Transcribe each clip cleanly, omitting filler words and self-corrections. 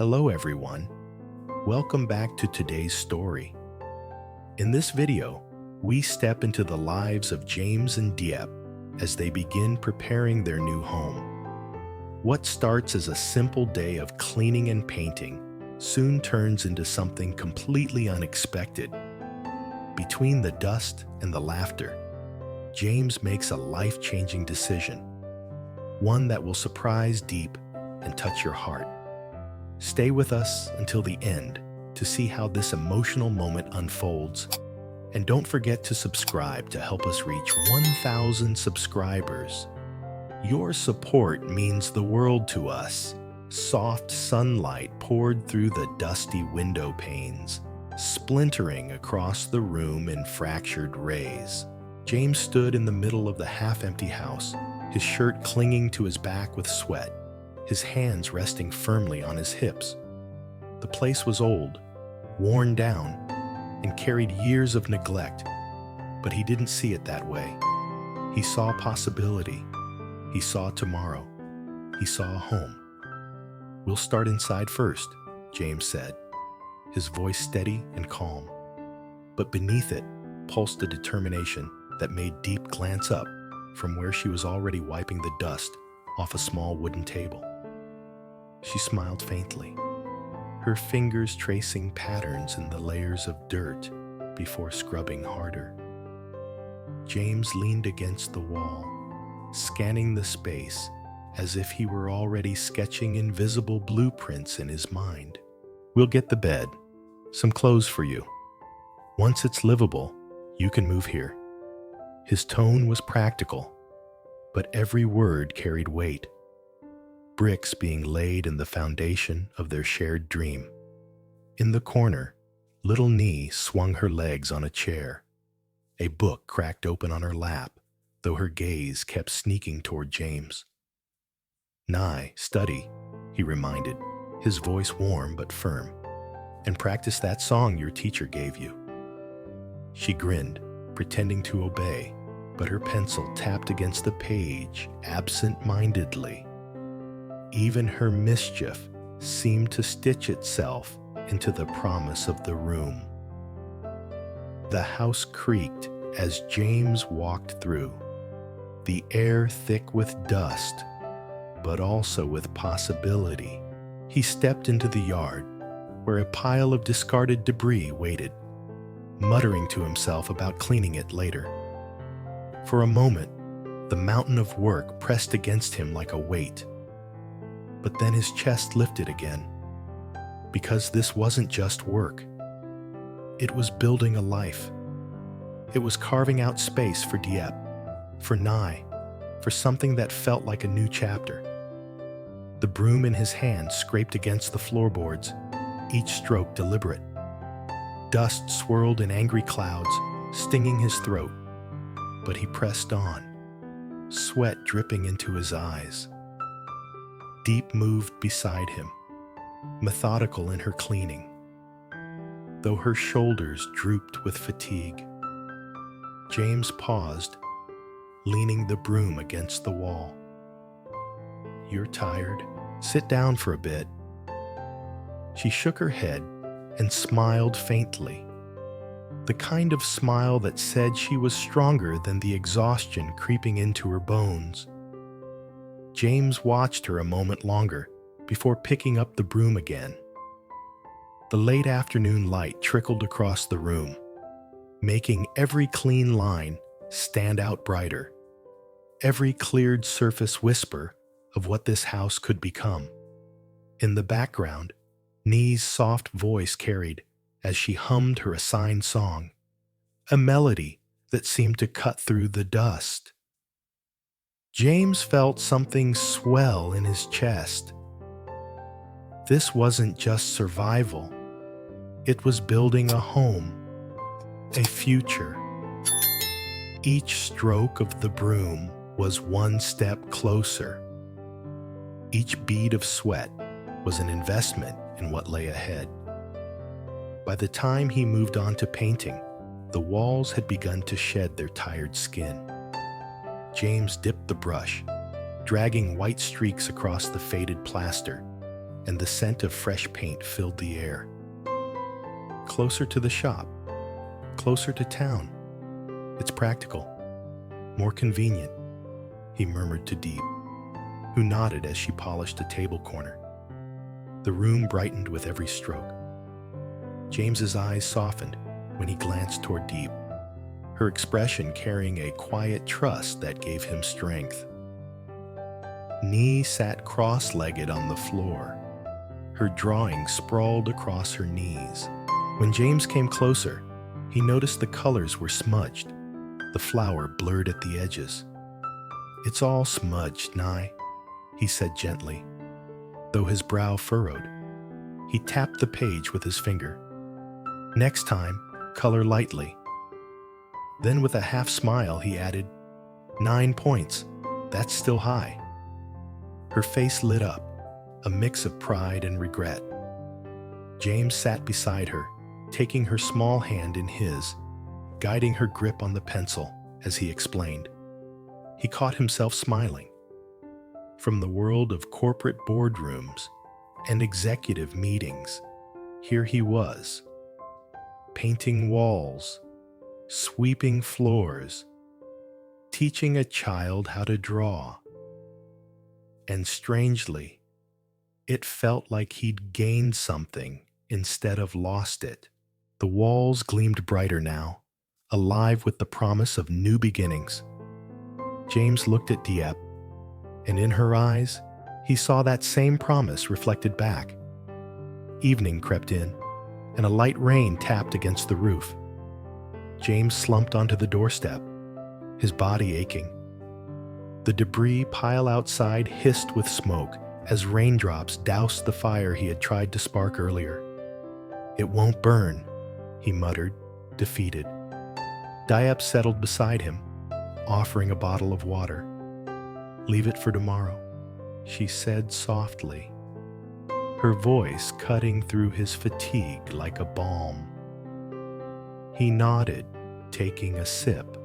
Hello everyone, welcome back to today's story. In this video, we step into the lives of James and Diep as they begin preparing their new home. What starts as a simple day of cleaning and painting soon turns into something completely unexpected. Between the dust and the laughter, James makes a life-changing decision, one that will surprise Diep and touch your heart. Stay with us until the end to see how this emotional moment unfolds. And don't forget to subscribe to help us reach 1,000 subscribers. Your support means the world to us. Soft sunlight poured through the dusty window panes, splintering across the room in fractured rays. James stood in the middle of the half-empty house, his shirt clinging to his back with sweat, his hands resting firmly on his hips. The place was old, worn down, and carried years of neglect, but he didn't see it that way. He saw possibility. He saw tomorrow. He saw a home. "We'll start inside first," James said, his voice steady and calm. But beneath it pulsed a determination that made Diep glance up from where she was already wiping the dust off a small wooden table. She smiled faintly, her fingers tracing patterns in the layers of dirt before scrubbing harder. James leaned against the wall, scanning the space as if he were already sketching invisible blueprints in his mind. "We'll get the bed, some clothes for you. Once it's livable, you can move here." His tone was practical, but every word carried weight. Bricks being laid in the foundation of their shared dream. In the corner, little Nee swung her legs on a chair. A book cracked open on her lap, though her gaze kept sneaking toward James. "Nye, study," he reminded, his voice warm but firm. "And practice that song your teacher gave you." She grinned, pretending to obey, but her pencil tapped against the page absent-mindedly. Even her mischief seemed to stitch itself into the promise of the room. The house creaked as James walked through, the air thick with dust, but also with possibility. He stepped into the yard, where a pile of discarded debris waited, muttering to himself about cleaning it later. For a moment, the mountain of work pressed against him like a weight. But then his chest lifted again, because this wasn't just work. It was building a life. It was carving out space for Diep, for Nye, for something that felt like a new chapter. The broom in his hand scraped against the floorboards, each stroke deliberate. Dust swirled in angry clouds, stinging his throat, but he pressed on, sweat dripping into his eyes. Diep moved beside him, methodical in her cleaning, though her shoulders drooped with fatigue. James paused, leaning the broom against the wall. "You're tired. Sit down for a bit." She shook her head and smiled faintly, the kind of smile that said she was stronger than the exhaustion creeping into her bones. James watched her a moment longer before picking up the broom again. The late afternoon light trickled across the room, making every clean line stand out brighter, every cleared surface whisper of what this house could become. In the background, Nee's soft voice carried as she hummed her assigned song, a melody that seemed to cut through the dust. James felt something swell in his chest. This wasn't just survival. It was building a home, a future. Each stroke of the broom was one step closer. Each bead of sweat was an investment in what lay ahead. By the time he moved on to painting, the walls had begun to shed their tired skin. James dipped the brush, dragging white streaks across the faded plaster, and the scent of fresh paint filled the air. Closer to the shop, closer to town. It's practical, more convenient, he murmured to Diep, who nodded as she polished a table corner. The room brightened with every stroke. James's eyes softened when he glanced toward Diep, her expression carrying a quiet trust that gave him strength. Nee sat cross-legged on the floor, her drawing sprawled across her knees. When James came closer, he noticed the colors were smudged, the flower blurred at the edges. "It's all smudged, Nye," he said gently, though his brow furrowed. He tapped the page with his finger. "Next time, color lightly." Then with a half smile, he added, 9 points. That's still high." Her face lit up, a mix of pride and regret. James sat beside her, taking her small hand in his, guiding her grip on the pencil as he explained. He caught himself smiling. From the world of corporate boardrooms and executive meetings, here he was, painting walls, sweeping floors, teaching a child how to draw. And strangely, it felt like he'd gained something instead of lost it. The walls gleamed brighter now, alive with the promise of new beginnings. James looked at Diep, and in her eyes, he saw that same promise reflected back. Evening crept in, and a light rain tapped against the roof. James slumped onto the doorstep, his body aching. The debris pile outside hissed with smoke as raindrops doused the fire he had tried to spark earlier. "It won't burn," he muttered, defeated. Diep settled beside him, offering a bottle of water. "Leave it for tomorrow," she said softly, her voice cutting through his fatigue like a balm. He nodded, taking a sip.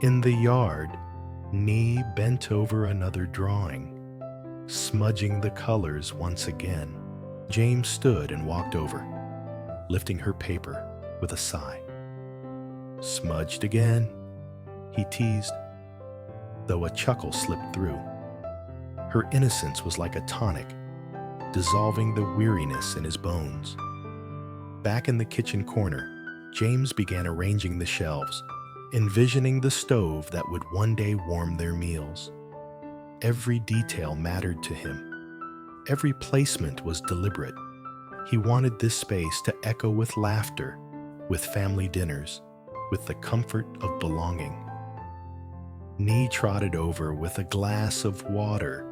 In the yard, Nee bent over another drawing, smudging the colors once again. James stood and walked over, lifting her paper with a sigh. "Smudged again," he teased, though a chuckle slipped through. Her innocence was like a tonic, dissolving the weariness in his bones. Back in the kitchen corner, James began arranging the shelves, envisioning the stove that would one day warm their meals. Every detail mattered to him. Every placement was deliberate. He wanted this space to echo with laughter, with family dinners, with the comfort of belonging. Nee trotted over with a glass of water.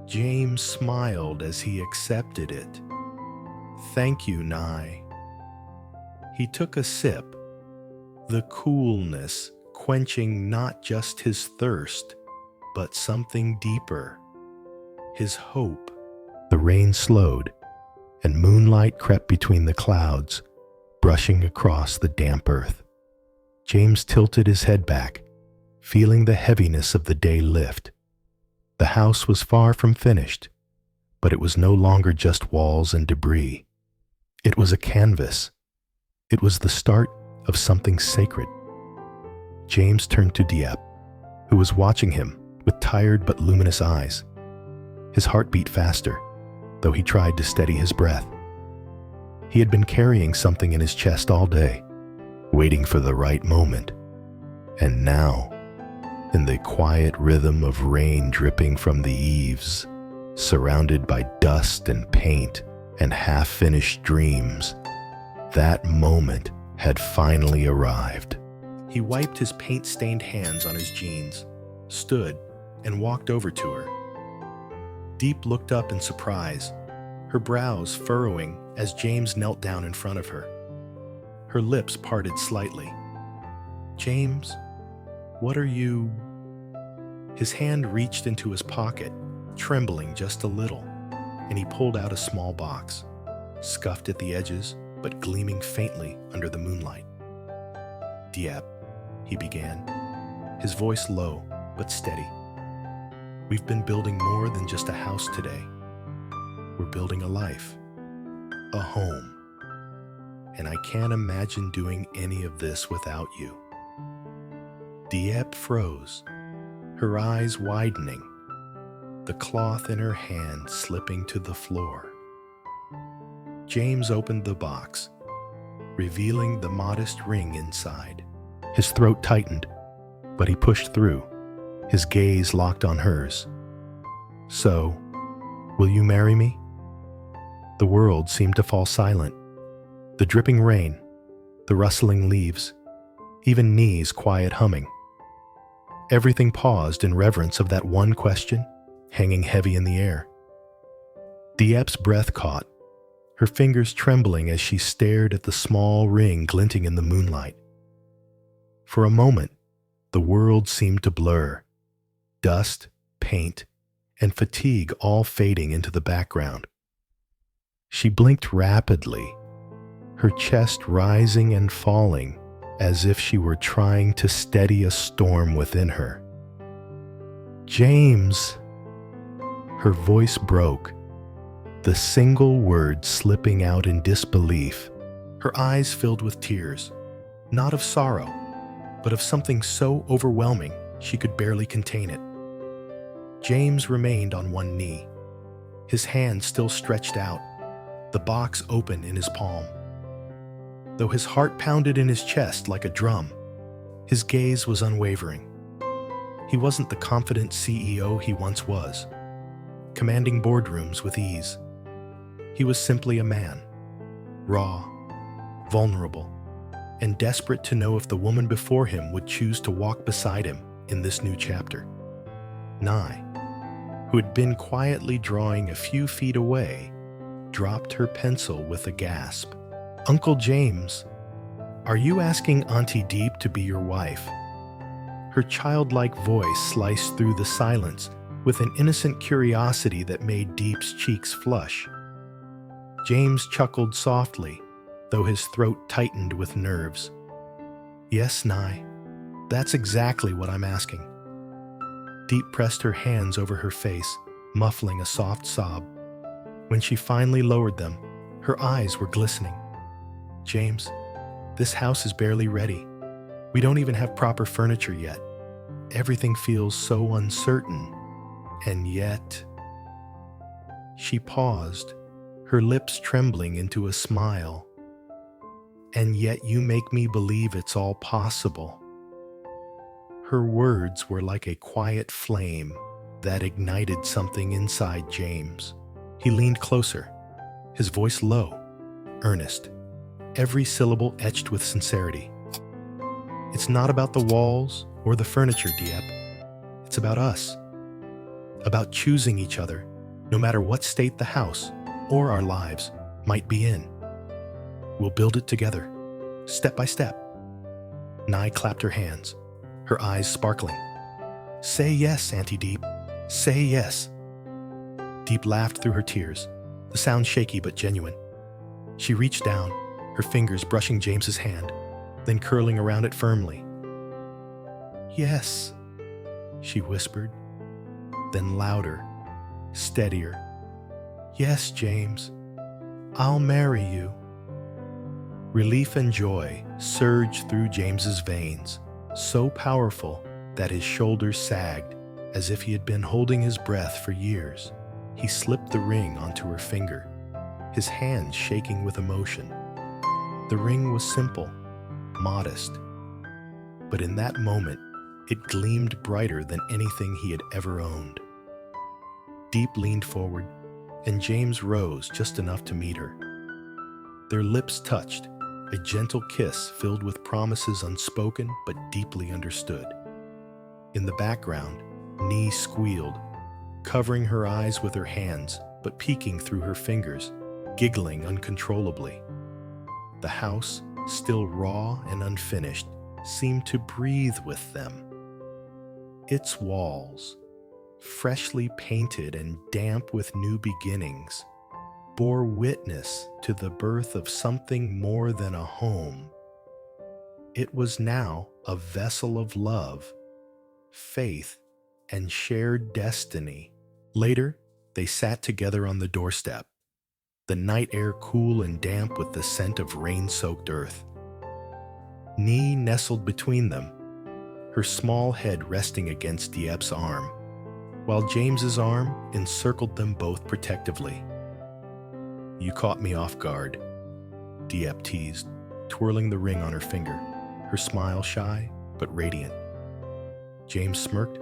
James smiled as he accepted it. "Thank you, Nye." He took a sip, the coolness quenching not just his thirst, but something deeper, his hope. The rain slowed, and moonlight crept between the clouds, brushing across the damp earth. James tilted his head back, feeling the heaviness of the day lift. The house was far from finished, but it was no longer just walls and debris. It was a canvas. It was the start of something sacred. James turned to Diep, who was watching him with tired but luminous eyes. His heart beat faster, though he tried to steady his breath. He had been carrying something in his chest all day, waiting for the right moment. And now, in the quiet rhythm of rain dripping from the eaves, surrounded by dust and paint and half-finished dreams, that moment had finally arrived. He wiped his paint-stained hands on his jeans, stood, and walked over to her. Diep looked up in surprise, her brows furrowing as James knelt down in front of her. Her lips parted slightly. "James, what are you—" His hand reached into his pocket, trembling just a little, and he pulled out a small box, scuffed at the edges, but gleaming faintly under the moonlight. "Diep," he began, his voice low but steady. "We've been building more than just a house today. we're building a life, a home. And I can't imagine doing any of this without you." Diep froze, her eyes widening, the cloth in her hand slipping to the floor. James opened the box, revealing the modest ring inside. His throat tightened, but he pushed through, his gaze locked on hers. "So, will you marry me?" The world seemed to fall silent. The dripping rain, the rustling leaves, even Nee's quiet humming. Everything paused in reverence of that one question, hanging heavy in the air. Diep's breath caught, her fingers trembling as she stared at the small ring glinting in the moonlight. For a moment, the world seemed to blur, dust, paint, and fatigue all fading into the background. She blinked rapidly, her chest rising and falling as if she were trying to steady a storm within her. "James!" Her voice broke, the single word slipping out in disbelief. Her eyes filled with tears, not of sorrow, but of something so overwhelming she could barely contain it. James remained on one knee, his hand still stretched out, the box open in his palm. Though his heart pounded in his chest like a drum, his gaze was unwavering. He wasn't the confident CEO he once was, commanding boardrooms with ease. He was simply a man, raw, vulnerable, and desperate to know if the woman before him would choose to walk beside him in this new chapter. Nye, who had been quietly drawing a few feet away, dropped her pencil with a gasp. "Uncle James, are you asking Auntie Diep to be your wife?" Her childlike voice sliced through the silence with an innocent curiosity that made Diep's cheeks flush. James chuckled softly, though his throat tightened with nerves. "Yes, Nye, that's exactly what I'm asking." Diep pressed her hands over her face, muffling a soft sob. When she finally lowered them, her eyes were glistening. "James, this house is barely ready. We don't even have proper furniture yet. Everything feels so uncertain. And yet..." She paused, her lips trembling into a smile. "And yet you make me believe it's all possible." Her words were like a quiet flame that ignited something inside James. He leaned closer, his voice low, earnest, every syllable etched with sincerity. "It's not about the walls or the furniture, Diep. It's about us. About choosing each other, no matter what state the house or our lives might be in. We'll build it together, step by step." Nye clapped her hands, her eyes sparkling. "Say yes, Auntie Diep. Say yes." Diep laughed through her tears, the sound shaky but genuine. She reached down, her fingers brushing James's hand, then curling around it firmly. "Yes," she whispered, then louder, steadier. "Yes, James, I'll marry you." Relief and joy surged through James's veins, so powerful that his shoulders sagged as if he had been holding his breath for years. He slipped the ring onto her finger, his hands shaking with emotion. The ring was simple, modest, but in that moment, it gleamed brighter than anything he had ever owned. Diep leaned forward, and James rose just enough to meet her. Their lips touched, a gentle kiss filled with promises unspoken but deeply understood. In the background, Nee squealed, covering her eyes with her hands but peeking through her fingers, giggling uncontrollably. The house, still raw and unfinished, seemed to breathe with them. Its walls, freshly painted and damp with new beginnings, bore witness to the birth of something more than a home. It was now a vessel of love, faith, and shared destiny. Later, They sat together on the doorstep, the night air cool and damp with the scent of rain-soaked earth. Nee nestled between them, her small head resting against Diep's arm, while James's arm encircled them both protectively. "You caught me off guard," Diep teased, twirling the ring on her finger, her smile shy but radiant. James smirked,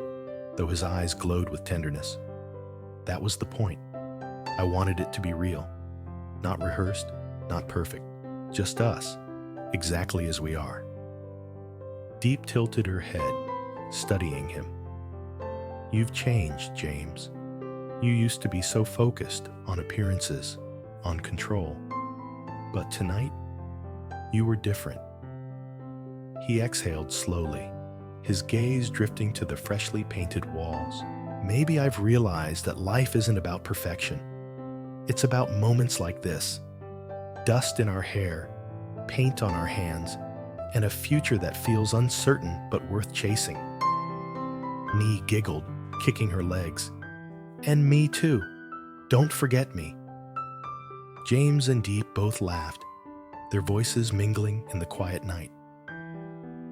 though his eyes glowed with tenderness. That was the point. I wanted it to be real. Not rehearsed, not perfect. Just us, exactly as we are. Diep tilted her head, studying him. "You've changed, James. You used to be so focused on appearances, on control. But tonight, you were different." He exhaled slowly, his gaze drifting to the freshly painted walls. "Maybe I've realized that life isn't about perfection. It's about moments like this. Dust in our hair, paint on our hands, and a future that feels uncertain but worth chasing." Nee giggled, kicking her legs. "And me too. Don't forget me." James and Diep both laughed, their voices mingling in the quiet night.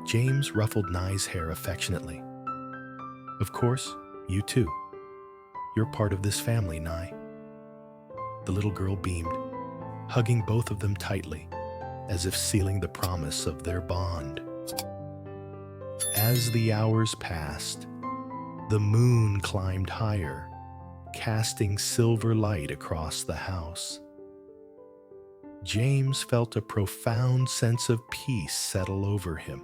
James ruffled Nye's hair affectionately. "Of course, you too. You're part of this family, Nye." The little girl beamed, hugging both of them tightly, as if sealing the promise of their bond. As the hours passed, the moon climbed higher, casting silver light across the house. James felt a profound sense of peace settle over him.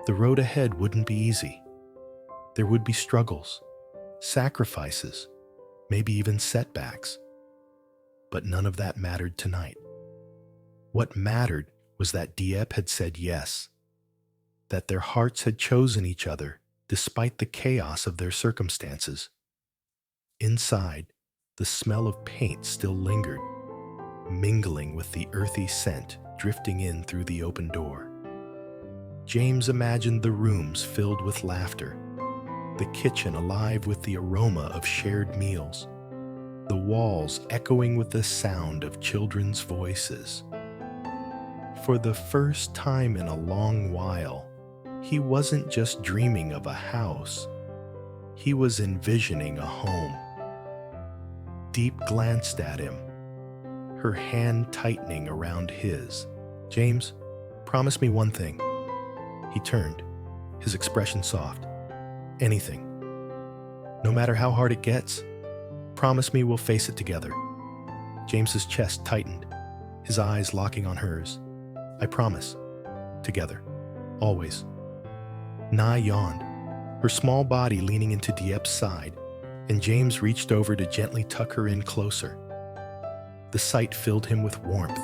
The road ahead wouldn't be easy. There would be struggles, sacrifices, maybe even setbacks. But none of that mattered tonight. What mattered was that Diep had said yes, that their hearts had chosen each other despite the chaos of their circumstances. Inside, the smell of paint still lingered, mingling with the earthy scent drifting in through the open door. James imagined the rooms filled with laughter, the kitchen alive with the aroma of shared meals, the walls echoing with the sound of children's voices. For the first time in a long while, he wasn't just dreaming of a house. He was envisioning a home. Diep glanced at him, her hand tightening around his. "James, promise me one thing." He turned, his expression soft. "Anything. No matter how hard it gets, promise me we'll face it together." James's chest tightened, his eyes locking on hers. "I promise. Together. Always." Nye yawned, her small body leaning into Diep's side, and James reached over to gently tuck her in closer. The sight filled him with warmth.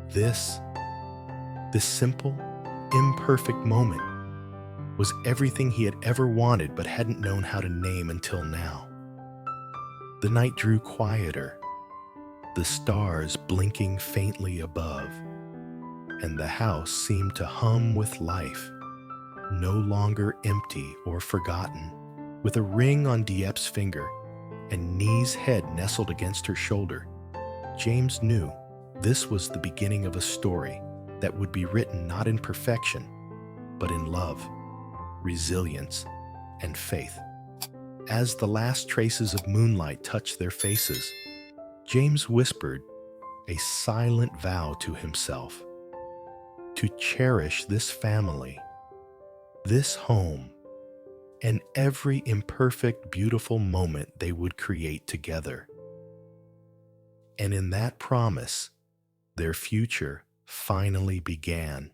This simple, imperfect moment was everything he had ever wanted but hadn't known how to name until now. The night drew quieter, the stars blinking faintly above, and the house seemed to hum with life, no longer empty or forgotten. With a ring on Diep's finger and Nee's head nestled against her shoulder, James knew this was the beginning of a story that would be written not in perfection, but in love, resilience, and faith. As the last traces of moonlight touched their faces, James whispered a silent vow to himself to cherish this family, this home, and every imperfect, beautiful moment they would create together. And in that promise, their future finally began.